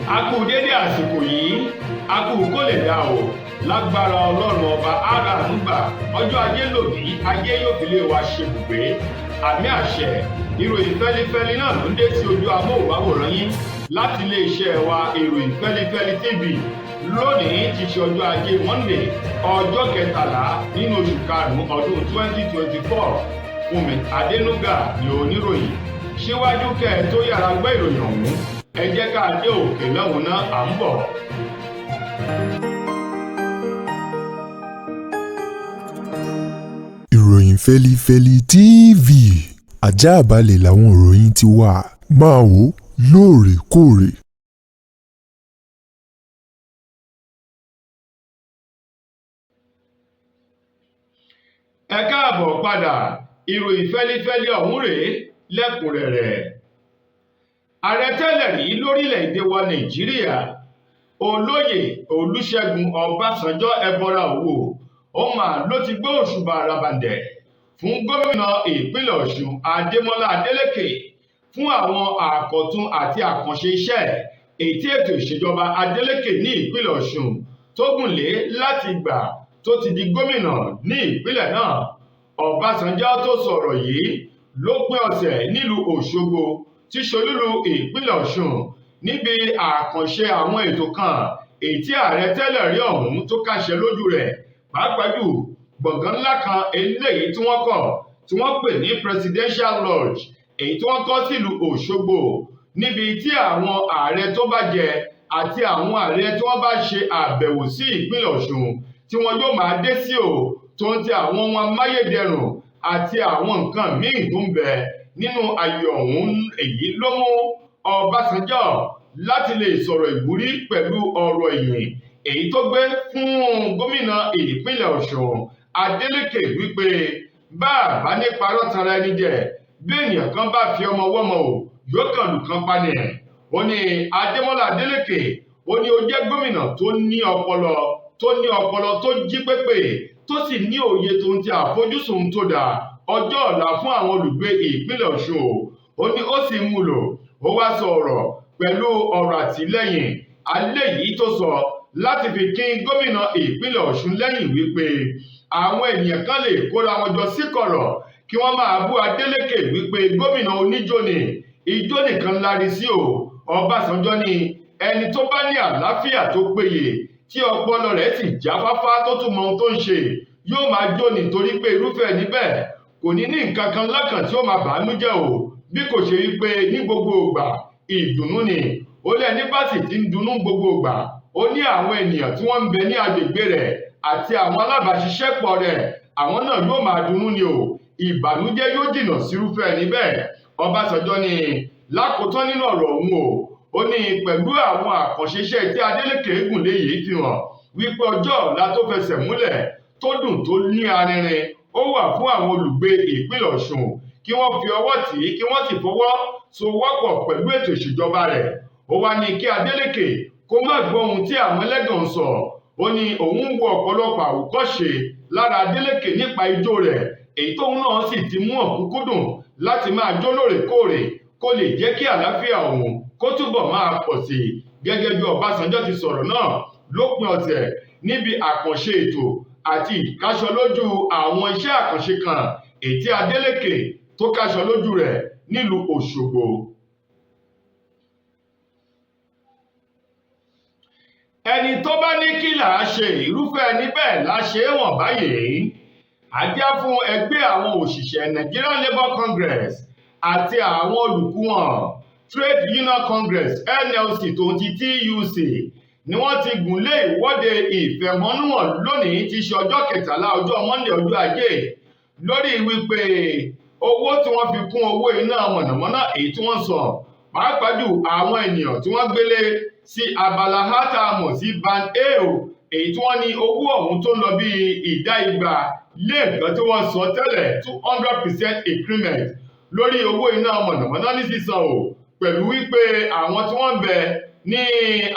a kú dédé àsìkò yìí, a kú kó lè dá o lágbára ọlọ́run ọba ara àdúgbà ọjọ́ ajé lòdì ajé yóò fi lé wa ṣe bùgbé àmì àṣẹ. Ìròyìn fẹ́lifẹ́li náà ló ń dé sí ojú amóhùnmáwòrán yín láti iléeṣẹ́ wa ìròyìn fẹ́lifẹ́li TV lónìí ti ṣe ọjọ́ ajé Monday ọjọ́ kẹtàlá nínú oṣù karùn-ún ọdún 2024. Fúnmi Adénúgà ni oníròyìn. Síwájú kẹ́ ẹ tó yára gbọ́ ìròyìn ọ̀hún, ẹ jẹ́ ká dé òkè lọ́hùn náà à ń bọ̀. Ìròyìn fẹ́lifẹ́li TV àjààbálẹ̀ làwọn ìròyìn ti wà, máa wò lóòrèkóòrè. Ẹ káàbọ̀ padà, ìròyìn fẹ́lifẹ́li ọ̀hún rèé lẹ́kùnrẹ́rẹ́. Ààrẹ tẹ́lẹ̀ rí lórílẹ̀‐èdè wa Nàìjíríà olóyè Olúṣẹ́gun Ọbásanjọ́ ẹbọra òwò ó mà ló ti gbé òṣùbà ràbàǹdẹ̀ fún gómìnà ìpínlẹ̀ Ọ̀ṣun Adémọ́lá Adélékè fún àwọn àkọ̀tun àti àkànṣe iṣẹ́ èyí tí ètò ìṣèjọba Adélékè ní ìpínlẹ̀ Ọ̀ṣun tó gùn lé láti ìgbà tó ti di gómìnà ní ìpínlẹ̀ náà. Ọbásanjọ́ tó sọ̀rọ̀ yìí lópin ọ̀sẹ̀ nílùú Òṣogbo tí ṣolúlu ìpínlẹ̀ Ọ̀ṣun níbi àkànṣe àwọn ètò kan èyí tí ààrẹ tẹ́lẹ̀ rí ọ̀hún tó kàṣẹ lójú rẹ̀, pàápàá jù gbọ̀ngàn ńlá kan eléyìí tí wọ́n kọ́ tí wọ́n pè ní Presidential Lodge èyí tí wọ́n kọ́ sílùú Òṣogbo níbi tí àwọn ààrẹ tó bá jẹ àti àwọn ààrẹ tí wọ́n bá ṣe àbẹ̀wò sí ìpínlẹ̀ Ọ̀ṣun tí wọ́n yóò máa dé sí o tó ń ti àwọn ohun amáyédẹrùn àti àwọn nǹkan míì tó ń bẹ nínú ayé ọ̀hún. Èyí ló mú Ọbásanjọ́ láti lè sọ̀rọ̀ ìwúrí pẹ̀lú ọ̀rọ̀ ìyìn èyí tó gbé fún gómìnà ìpínlẹ̀ Ọ̀ṣun Adélékè wípé bá a bá ní parọ́ tanra ẹni jẹ bí ènìyàn kan bá fi ọmọ wọ́mọ o yóò kàn lù kan pa ni. Ó ní Adémọ́lá Adélékè ó ní ó jẹ́ gómìnà tó ní ọpọlọ tó jí pépé tó sì ní òye tó ń ti àfojúsùn tó dáa ọjọ́ ọ̀la fún àwọn olùgbé ìpínlẹ̀ Ọ̀ṣun o. Ó ní ó sì mú lò, ó wá sọ ọ̀rọ̀ pẹ̀lú ọ̀rọ̀ àtìlẹ́yìn alẹ́ yìí tó sọ láti fi kín gómìnà ìpínlẹ̀ Ọ̀ṣun lẹ́yìn wípé àwọn ènìyàn kan lè kóra wọn jọ sí kọ̀rọ̀ kí wọ́n máa bú Adélékè wípé gómìnà oníjó ni ijó nìkan lárí sí o. Ọbásanjọ́ ní ẹni tó bá ní àlàáfíà tó péye tí ọpọlọ rẹ̀ sì jáfáfá tó tún mọ ohun tó ń ṣe yóò máa jó nítorí pé irúfẹ́ níbẹ̀ kò ní nǹkan kan lọ́kàn tí ó máa bàánú jẹ́ o bí kò ṣe wípé ní gbogbo ìgbà ìdùnnú ni. Ó lẹ́ni bá sì ti ń dunnú gbogbo ìgbà ó ní àwọn ènìyàn tí wọ́n ń bẹ ní agbègbè rẹ̀ àti àwọn alábàáṣiṣẹ́pọ̀ rẹ̀ àwọn náà yóò máa dunnú ni o, ìbànújẹ́ yóò jìnnà sírúfẹ́ níbẹ̀. Ọbásanjọ́ ní lákòótán nínú ọ̀rọ̀ òun o, ó ní pẹ̀lú àwọn àkànṣe iṣẹ́ tí Adélékè gùn lé yìí fi hàn wípé ọjọ́ ọ̀la tó fẹsẹ̀ múlẹ̀ tó dùn tó ní arinrin ó wà fún àwọn olùgbé ìpínlẹ̀ Ọ̀ṣun kí wọ́n fi ọwọ́ tì í kí wọ́n sì fọwọ́ sowọ́pọ̀ pẹ̀lú ètò ìṣèjọba rẹ̀. Ó wá ní kí Adélékè kó má gbọ́ ohun tí àwọn ẹlẹ́gàn ń sọ. Ó ní òun wo ọ̀pọ̀lọpọ̀ àwòkọ́ṣe lára Adélékè nípa ijó rẹ̀ èyí tóun náà sì ti mú ọ̀kúnkúndùn láti máa jó lóòrèkóòrè kó lè jẹ́ kí àlàáfíà òun kó túbọ̀ máa pọ̀ sí i. Gẹ́gẹ́ bí Ọbásanjọ́ ti sọ̀rọ̀ náà lópin ọ̀sẹ̀ níbi àkànṣe ètò àti ìkáṣọ lójú àwọn iṣẹ́ àkànṣe kan èyí tí Adélékè tó káṣọ lójú rẹ̀ nílùú Òṣogbo. Ẹni tó bá ní kí là á ṣe irúfẹ́ ẹni bẹ́ẹ̀ la ṣe é wọ̀n báyìí. Àdíá fún ẹgbẹ́ àwọn òṣìṣẹ́ Nigerian Labour Congress àti àwọn olùkúwọ̀n Trade Union Congress NLC tó ń ti TUC ni wọ́n ti gùn lé ìwọ́de ìfẹ̀hónúhàn lónìí tí ṣe ọjọ́ kẹtàlá ọjọ́ Monday ọjọ́ ajé lórí wípé owó tí wọ́n fi kún owó iná mọ̀nàmọ́ná èyí tí wọ́n san pàápàá jù àwọn ènìyàn tí wọ́n gbélé sí abala hátàmọ̀ sí band A èyí tí wọ́n ní owó ọ̀hún tó ń lọ bí ìdá igba lé nǹkan tí wọ́n san tẹ́lẹ̀ 200% increment lórí owó iná mọ̀nàmọ́ná ní sísan o, pẹ̀lú wípé àwọn tí wọ́n ń bẹ ní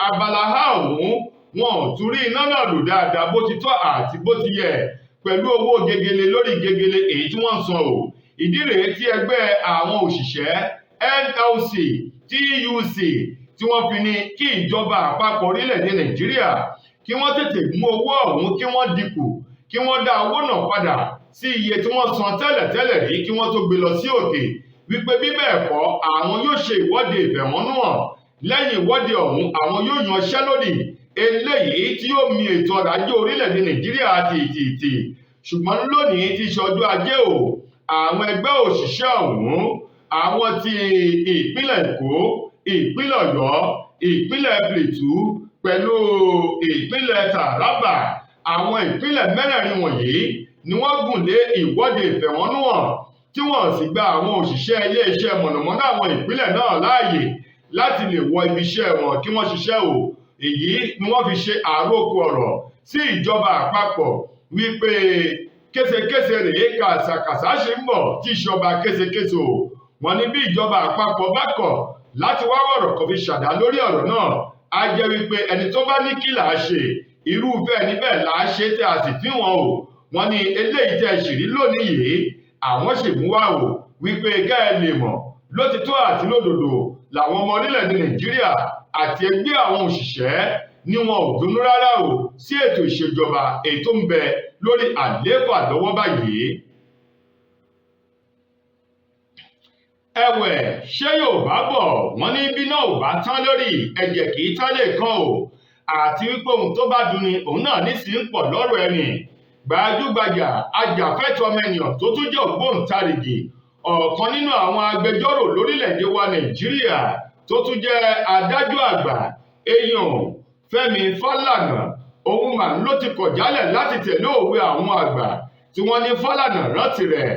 abala ha ọ̀hún wọn ò tún rí iná náà lò dáadáa bó ti tọ́ àti bó ti yẹ pẹ̀lú owó gegele lórí gegele èyí tí wọ́n ń san o. Ìdí rèé tí ẹgbẹ́ àwọn òṣìṣẹ́ NLC TUC tí wọ́n fi ní kí ìjọba àpapọ̀ orílẹ̀-èdè Nàìjíríà kí wọ́n tètè mú owó ọ̀hún kí wọ́n dínkù kí wọ́n dá owó náà padà sí iye tí wọ́n san tẹ́lẹ̀tẹ́lẹ̀ rí kí wọ́n tó gbé lọ sí òkè wípé bí bẹ́ẹ̀ kọ́ àwọn yóò ṣe ìwọ́de ìfẹ̀hónúhàn lẹ́yìn ìwọ́de ọ̀hún àwọn yóò yanṣẹ́lódì eléyìí tí yóò mì ètò ọrọ̀ ajé orílẹ̀-èdè Nàìjíríà tìtìtì ṣùgbọ́n lónìí ti ṣe ọjọ́ ajé o àwọn ẹgbẹ́ òṣìṣẹ́ ọ̀hún àwọn ti ìpínlẹ̀ Èkó ìpínlẹ̀ Ọ̀yọ́ ìpínlẹ̀ Plateau pẹ̀lú ìpínlẹ̀ Taraba àwọn ìpínlẹ̀ mẹ́rẹ̀ẹ̀rin wọ̀nyí ni wọ́n gùn lé ìwọ́de ìfẹ̀hónúhàn tí wọ́n sì gba àwọn òṣìṣẹ́ iléeṣẹ́ mọ̀nàmọ́ná àwọn ìpínlẹ̀ náà láàyè láti lè wọ ibi iṣẹ́ wọn kí wọ́n ṣiṣẹ́ o èyí ni wọ́n fi ṣe àròkọ ọ̀rọ̀ sí ìjọba àpapọ̀ wípé késekése rèé kàṣàkàṣà ṣe ń bọ̀ tí ìṣọba késekése o wọ́n ní bí ìjọba àpapọ̀ bá kọ̀ láti wá wọ̀rọ̀ kan fi ṣàdá lórí ọ̀rọ̀ náà á jẹ́ wípé ẹni tó bá ní kí là á ṣe irúfẹ́ níbẹ̀ là á ṣe tí a sì fi wọn o wọ́n ní eléyìí tẹ́ ṣì rí lónìí yìí àwọn sì mú wá o wípé ká ẹ lè mọ̀ lótìtọ́ àti lódodo làwọn ọmọ orílẹ̀-èdè Nàìjíríà àti ẹgbẹ́ àwọn òṣìṣẹ́ ní wọn ò dùnnú rárá o sí ètò ìṣèjọba èyí tó ń bẹ lórí àlééfà lọ́wọ́ báyìí. ẹ̀wẹ̀ ṣé Yorùbá bọ̀ wọ́n ní bí náà ò bá tán lórí ẹ̀jẹ̀ kì í tán lè kán o àti wípé ohun tó bá dùn ni òun náà nísìnyí ń pọ̀ lọ́rọ̀ ẹni gbajúgbajà ajàfẹ́tọ̀ọ́ ọmọnìyàn tó tún jẹ́ ògbóǹtarìgì ọ̀kan nínú àwọn agbẹjọ́rò lórílẹ̀‐èdè wa Nàìjíríà tó tún jẹ́ adájọ́ àgbà èèyàn Fẹ́mi Fálànà òun mà ló ti kọ̀ jálẹ̀ láti tẹ̀lé òwe àwọn àgbà tí wọ́n ní Fálànà rántí rẹ̀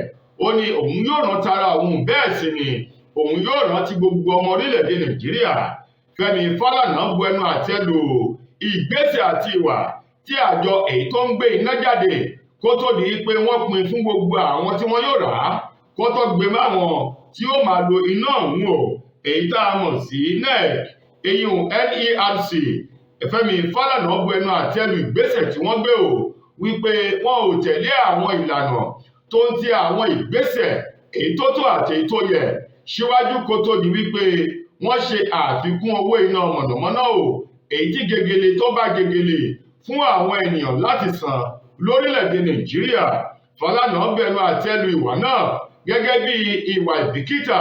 ó ní òun yóò rántí ara òun bẹ́ẹ̀ sì ni òun yóò rántí gbogbo ọmọ orílẹ̀‐èdè Nàìjíríà Fẹ́mi Fálànà bu ẹnu àtẹ́ lù ìgbésẹ̀ àti ìwà tí àjọ èyí tó ń gbé iná jáde kó tó di pé wọ́n pín fún gbogbo àwọn tí wọ́n yóò rà á kó tó gbé máwọn tí ó máa lo iná ọ̀hún o èyí tá a mọ̀ sí NERC eyín NERC Fẹ́mi Fálànà bu ẹnu àtẹ́ lù ìgbésẹ̀ tí wọ́n gbé o wípé wọn ò tẹ̀lé àwọn ìlànà tó ń ti àwọn ìgbésẹ̀ èyí tó tó àti èyí tó yẹ síwájú kó tó di wípé wọ́n ṣe àfikún owó iná mọ̀nàmọ́ná o èyí tí gegele tó bá gegele fún àwọn ènìyàn láti san lórílẹ̀‐èdè Nàìjíríà Fálànà bẹnu àtẹ́ lu ìwà náà gẹ́gẹ́ bí ìwà ìbìkítà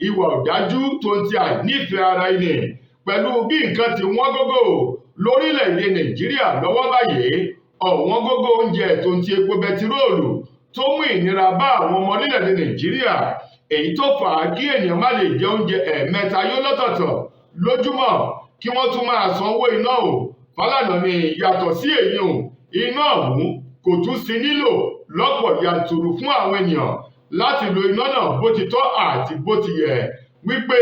ìwà ọ̀dájú tó ń ti àìnífẹ̀ẹ́ ara ẹni pẹ̀lú bí nǹkan ti wọ́n gógó lórílẹ̀‐èdè Nàìjíríà lọ́wọ́ báyìí ọ̀wọ́n gógó oúnjẹ tó ń ti epo bẹtiróòlù tó mú ìnira bá àwọn ọmọ orílẹ̀‐èdè Nàìjíríà èyí tó fà á kí ènìyàn má lè jẹ oúnjẹ ẹ̀ẹ̀mẹ́ta yó lọ́tọ̀ọ̀tọ̀ lójúmọ́ kí wọ́n tún máa san owó iná o Fálànà ní yàtọ̀ sí èyí o iná ọ̀hún kò tún sí nílò lọ́pọ̀ yanturu fún àwọn ènìyàn láti lo iná náà bó ti tọ́ àti bó ti yẹ wípé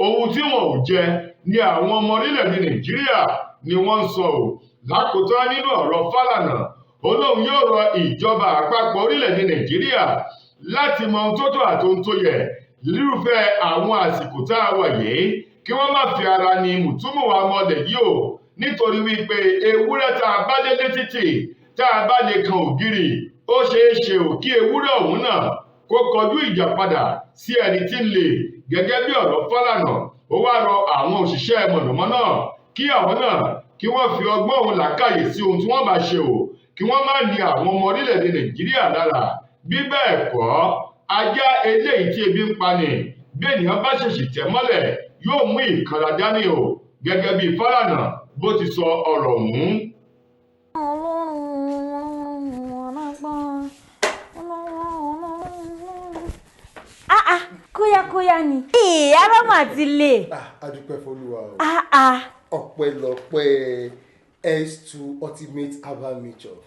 ohun tí wọn ò jẹ ni àwọn ọmọ orílẹ̀-èdè Nàìjíríà ni wọ́n ń sọ o lákòótán nínú ọ̀rọ̀ Fálànà olóhùn yóò rọ ìjọba àpapọ̀ orílẹ̀-èdè Nàìjíríà láti mọ ohun tó tọ́ àti ohun tó yẹ lírúfẹ́ àwọn àsìkò tá a wà yìí kí wọ́n má fi ara ní mùtúmùwà mọ́lẹ̀ yìí o nítorí wípé ewúrẹ́ tá a bá délé títì tá a bá lè kan ògiri ó ṣeé ṣe ò kí ewúrẹ́ ọ̀hún náà kó kọjú ìjà padà sí ẹni tí ń lè gẹ́gẹ́ bí ọ̀rọ̀ Fálànà ó wá rọ àwọn òṣìṣẹ́ mọ̀nàmọ́ná kí àwọn náà kí wọ́n fi ọgbọ́n òun làákàyè sí ohun tí wọ́n bá ṣe o kí wọ́n má ní àwọn ọmọ orílẹ̀-èdè Nàìjíríà lára bí bẹ́ẹ̀ kọ́ ajá eléyìí tí ebi ń pani bí ènìyàn bá ṣèṣì tẹ̀ mọ́lẹ̀ yóò mú ìkanra dání o gẹ́gẹ́ bí Fálànà bó ti sọ ọ̀rọ̀ ọ̀hún. kóyákóyá ni. ara mà ti lè. a dúpẹ́ f'Olúwa o. ọpẹ́lọpẹ́ S2 Ultimate Herbal Mixture.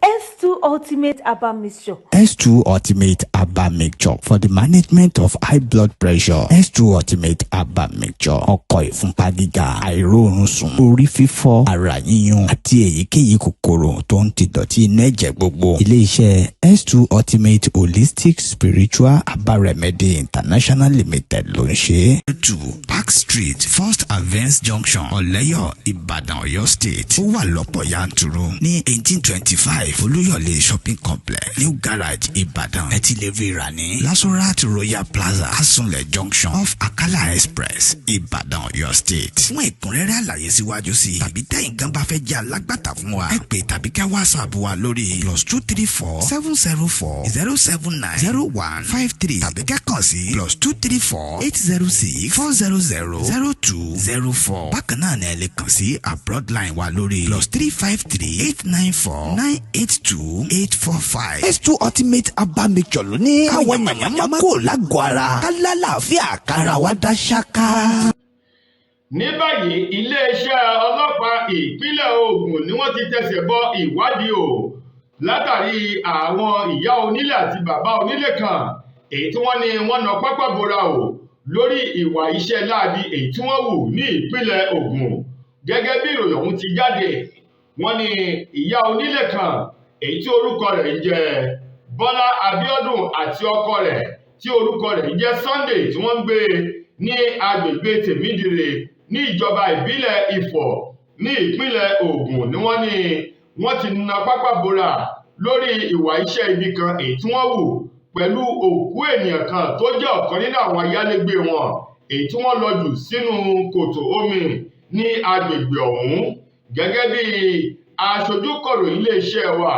S2 Ultimate Herbal Mixture. S2 Ultimate Herbal Mixture for the management of high blood pressure. S2 Ultimate Herbal Mixture. Ọkọ̀ ìfúnpá gíga, àìróorun sùn, orí fífọ́, ara yíyún àti èyíkéyìí kòkòrò tó ń ti dọ̀tí inú ẹ̀jẹ̀ gbogbo. Ilé-iṣẹ́ S2 Ultimate Holistic Spiritual Herbal Remedy International Limited ló ń ṣe. 2 Park Street, First Avance Junction, Ọ̀lẹ́yọ̀, Ìbàdàn, Ọ̀yọ́ State. Ó wà lọ́pọ̀ yanturu ní 1825 5 Olúyọ̀lé shopping complex New Garage Ìbàdàn. Ẹ ti lè rí rà ní Lasorat Royal Plaza Asunlẹ̀ junction off Akala Express Ìbàdàn Ọ̀yọ́ State. Fún ẹ̀kúnrẹ́rẹ́ àlàyé síwájú sí tàbí tẹ́yin gan bá fẹ́ jẹ́ alágbàtà fún wa, ẹ pè tàbí ká WhatsApp wa lórí +234 704 079 0153 tàbí ká kàn sí +234 806 400 0204. Bákan náà ni ẹ lè kàn sí abroad line wa lórí +353 894 982 845. S2 Ultimate Aba Mixture ló ní àwọn yànyàmá kò lágọ̀ọ́ ara ká lálàáfíà kára wa dá ṣáká. Ní báyìí iléeṣẹ́ ọlọ́pàá ìpínlẹ̀ Ògùn ni wọ́n ti tẹsẹ̀ bọ ìwádìí o látàrí àwọn ìyá onílé àti bàbá onílé kan èyí tí wọ́n ní wọ́n na pápá bora o lórí ìwà iṣẹ́ láabi èyí tí wọ́n hù ní ìpínlẹ̀ Ògùn. Gẹ́gẹ́ bí ìròyìn ọ̀hún ti jáde, wọ́n ní ìyá onílé kan èyí tí orúkọ rẹ̀ ń jẹ́ Bọ́lá Abíọ́dún àti ọkọ rẹ̀ tí orúkọ rẹ̀ ń jẹ́ Sunday tí wọ́n ń gbé ní agbègbè Tèmídire ní ìjọba ìbílẹ̀ Ifọ̀ ní ìpínlẹ̀ Ògùn ni wọ́n ní wọ́n ti na pápá bora lórí ìwà iṣẹ́ ibi kan èyí tí wọ́n hù pẹ̀lú òkú ènìyàn kan tó jẹ́ ọ̀kan nínú àwọn ayálégbé wọn èyí tí wọ́n lọ jù sínú kòtò omi ní agbègbè ọ̀hún. Gẹ́gẹ́ bí aṣojúkọ̀ròyìn iléeṣẹ́ wa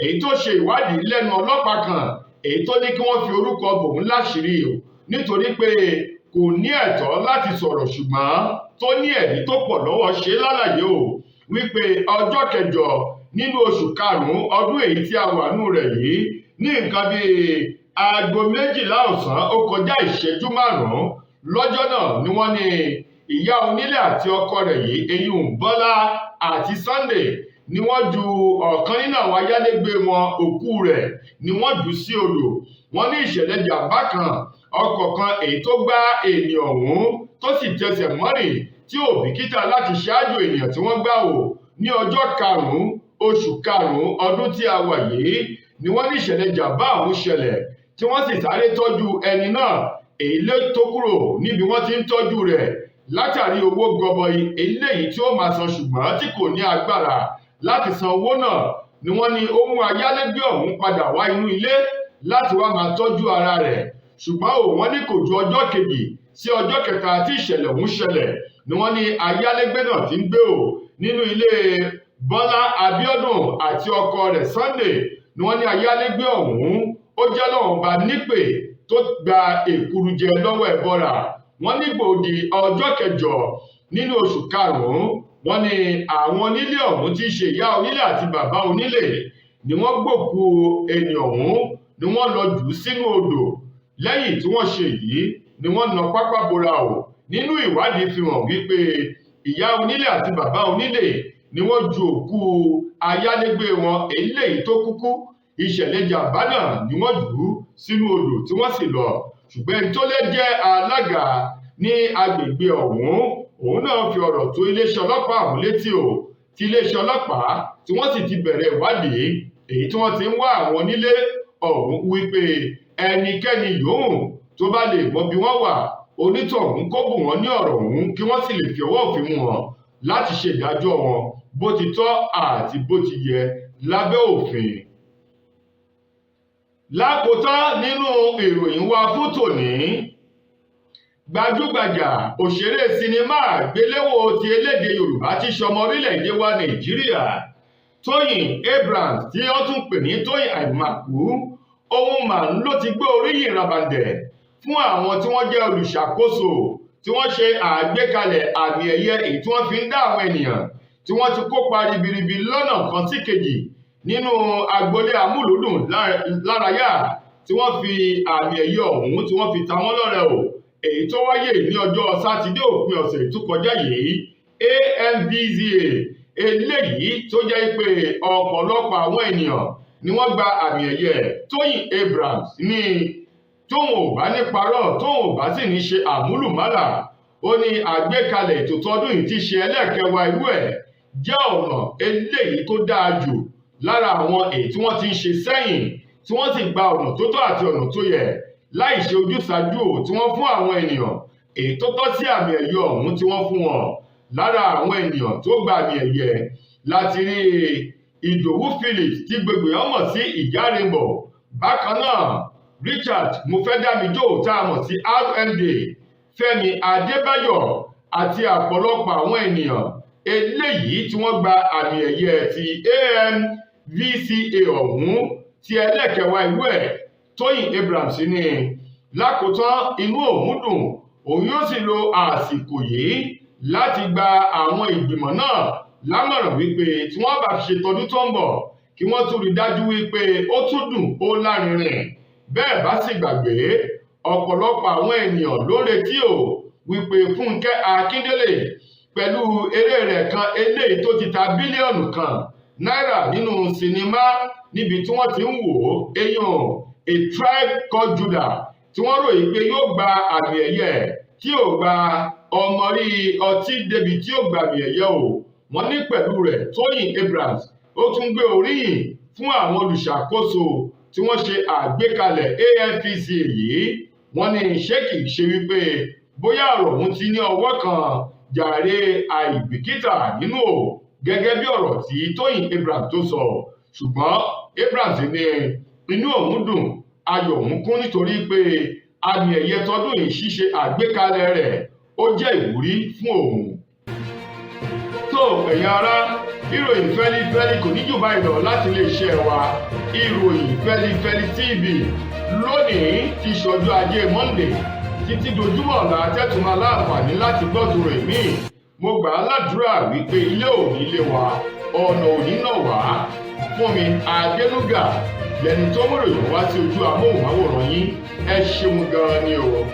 èyí tó ṣe ìwádìí lẹ́nu ọlọ́pàá kan èyí tó ní kí wọ́n fi orúkọ bòun láṣìírí o nítorí pé kò ní ẹ̀tọ́ láti sọ̀rọ̀ ṣùgbọ́n tó ní ẹ̀rí tó pọ̀ lọ́wọ́ ṣe lálàyé o wípé ọjọ́ 8 nínú oṣù karùn-ún ọdún èyí tí a wà nù rẹ̀ yìí ní nǹkan bíi aago 12 ọ̀sán ó kọjá ìṣẹ́jú 5 lọ́jọ́ náà ni wọ́n ní ìyá onílé àti ọkọ rẹ̀ yìí eyín Bọ́lá àti Sunday ni wọ́n ju ọ̀kan nínú àwọn ayálégbé wọn òkú rẹ̀ ni wọ́n jù sí odò. Wọ́n ní ìṣẹ̀lẹ̀ jàǹbá kan ọkọ̀ kan èyí tó gbá ènìyàn ọ̀hún tó sì tẹsẹ̀ mọ́rìn tí ò bìkítà láti ṣáájú ènìyàn tí wọ́n gbá o ní ọjọ́ 5 oṣù karùn-ún ọdún tí a wà yìí ni wọ́n ní ìṣẹ̀lẹ̀ jàǹbá ọ̀hún ṣẹlẹ̀ tí wọ́n sì sáré tọ́jú ẹni náà èyí ló tó kúrò níbi wọ́n ti ń tọ́jú rẹ̀ látàrí owó gọbọi eléyìí tí ó máa san ṣùgbọ́n tí kò ní agbára láti san owó náà ni wọ́n ní ó mú ayálégbé ọ̀hún padà wá inú ilé láti wá máa tọ́jú ara rẹ̀ ṣùgbọ́n wọ́n ní kò ju ọjọ́ kejì sí ọjọ́ kẹta tí ìṣẹ̀lẹ̀ ọ̀hún ṣẹlẹ̀ ni wọ́n ní ayálégbé náà ti ń gbé o nínú ilé Bọ́lá Abíọ́dún àti ọkọ rẹ̀ Sunday ni wọ́n ní ayálégbé ọ̀hún ó jẹ́ lọ́wọ́n bá nípè tó gba èkuru jẹ lọ́wọ́ ẹ̀bọra. Wọ́n ní gbòdì ọjọ́ 8 nínú oṣù karùn-ún wọ́n ní àwọn onílé ọ̀hún tí í ṣe ìyá onílé àti bàbá onílé ni wọ́n gbòkú ẹni ọ̀hún ni wọ́n lọ jù sínú odò. Lẹ́yìn tí wọ́n ṣe yìí ni wọ́n na pápá bora o. Nínú ìwádìí fi hàn wípé ìyá onílé àti bàbá onílé ni wọ́n ju òkú ayálégbé wọn eléyìí tó kúkú. Ìṣẹ̀lẹ̀ jàǹbá náà ni wọ́n jù ú sínú odò tí wọ́n sì lọ. Ṣùgbọ́n ẹni tó lè jẹ́ alága ní agbègbè ọ̀hún òun náà fi ọ̀rọ̀ tó iléeṣẹ́ ọlọ́pàá ọ̀hún létí o ti iléeṣẹ́ ọlọ́pàá tí wọ́n sì ti bẹ̀rẹ̀ ìwádìí èyí tí wọ́n ti ń wá àwọn onílé ọ̀hún wípé ẹnikẹ́ni yòówù tó bá lè mọ bí wọ́n wà onítọ̀hún kó bù wọ́n ní ọ̀rọ̀ ọ̀hún kí wọ́n sì lè fi ọwọ́ òfin mú wọn láti ṣe ìdájọ́ wọn bó ti tọ́ àti bó ti yẹ lábẹ́ òfin. Lákòótán nínú ìròyìn wa fún tòní, gbajúgbajà òṣèré sinimá àgbéléwò ti elédè Yorùbá tí ṣọmọ orílẹ̀-èdè wa Nàìjíríà Tóyìn Abrahams tí ó tún pè ní Tóyìn Àìmàkú ohun màá ló ti gbé oríyìn rabandẹ̀ fún àwọn tí wọ́n jẹ́ olùṣàkóso tí wọ́n ṣe àgbékalẹ̀ àmì ẹ̀yẹ èyí tí wọ́n fi ń dá àwọn ènìyàn tí wọ́n ti kópa ribiribi lọ́nà kan sí kejì nínú agboolé amúlùúdùn lárayá tí wọ́n fi àmì ẹ̀yẹ ọ̀hún tí wọ́n fi ta wọ́n lọ́rẹ o èyí tó wáyé ní ọjọ́ sátidé òpin ọ̀sẹ̀ tó kọjá yìí AMVCA eléyìí tó jẹ́ pé ọ̀pọ̀lọpọ̀ àwọn ènìyàn ni wọ́n gba àmì ẹ̀yẹ. Tóyìn Abrahams ní tóun ò bá ní parọ́ tóun ò bá sì ní ṣe àmúlùmálà ó ní àgbékalẹ̀ ètò tọdún yìí ti ṣe ẹlẹ́ẹ̀kẹwàá irú ẹ̀ jẹ́ ọ̀nà eléyìí tó dáa jù lára àwọn èyí tí wọ́n ti ń ṣe sẹ́yìn tí wọ́n sì gba ọ̀nà tó tọ́ àti ọ̀nà tó yẹ láì ṣe ojúsàájú tí wọ́n fún àwọn ènìyàn èyí tó tọ́ sí àmì ẹ̀yẹ ọ̀hún tí wọ́n fún wọn. Lára àwọn ènìyàn tó gba àmì ẹ̀yẹ láti rí Ìdòwú Phillips tí gbogbo èèyàn mọ̀ sí Ìjárìnbọ̀. Bákan náà Richard Mufedamijo tá a mọ̀ sí RMD, Fẹ́mi Adébáyọ̀ àti ọ̀pọ̀lọpọ̀ àwọn ènìyàn eléyìí tí wọ́n gba àmì ẹ̀yẹ ti AMVCA ọ̀hún ti ẹlẹ́kẹ̀wá irú ẹ̀. Tóyìn Abrahams ní lákòótán inú òun dùn, òun yóò sì lo àsìkò yìí láti gba àwọn ìgbìmọ̀ náà lámọ̀ràn wípé tí wọ́n bá fi ṣe tọdún tó ń bọ̀ kí wọ́n tún rí dájú wípé ó tún dùn ó lárinrin. Bẹ́ẹ̀ bá sì gbàgbé ọ̀pọ̀lọpọ̀ àwọn ènìyàn ló retí o wípé Fúnkẹ́ Akíndélé pẹ̀lú eré rẹ̀ kan eléyìí tó ti ta bílíọ̀nù kan náírà nínú sinimá níbi tí wọ́n ti ń wò ó èèyàn A Tribe Called Judah tí wọ́n ròyìn pé yóò gba àmì ẹ̀yẹ tí ò gba ọmọ rí ọtí débi tí ó gba àmì ẹ̀yẹ o. Wọ́n ní pẹ̀lú rẹ̀ Tóyìn Abrahams ó tún gbé oríyìn fún àwọn olùṣàkóso tí wọ́n ṣe àgbékalẹ̀ AMVCA yìí. Wọ́n ní ṣé kìí ṣe wípé bóyá ọ̀rọ̀ ọ̀hún ti ní ọwọ́ kan jàre àìbìkítà nínú o, gẹ́gẹ́ bí ọ̀rọ̀ tí Tóyìn Abrahams tó sọ. Ṣùgbọ́n Abrahams ní inú òun dùn, ayọ̀ òun kún nítorí pé àmì ẹ̀yẹ tọdún yìí ṣíṣe àgbékalẹ̀ rẹ̀ ó jẹ́ ìwúrí fún òun. tó ẹ̀yin ará, ìròyìn fẹ́lifẹ́li kò ní jù báyìí lọ láti iléeṣẹ́ wa ìròyìn fẹ́lifẹ́li TV lónìí ti ṣọjọ́ ajé Monday títí dojúmọ̀ ọ̀la tẹ́tùmọ̀ aláǹfààní láti gbọ́dọ̀ rẹ̀ míì. Mo gbà á ládùúrà wípé ilé ò ní lé wa, ọ̀nà ò ní nà wá. Fúnmi Adénúgà lẹni tó mú ìròyìn wá sí ojú amóhùnmáwòrán yín. Ẹ ṣeun gan-an ni o.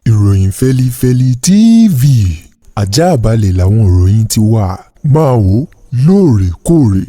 Ìròyìn Fẹ́lifẹ́li TV àjààbálẹ̀ làwọn ìròyìn ti wà, máa wò lóòrèkóòrè.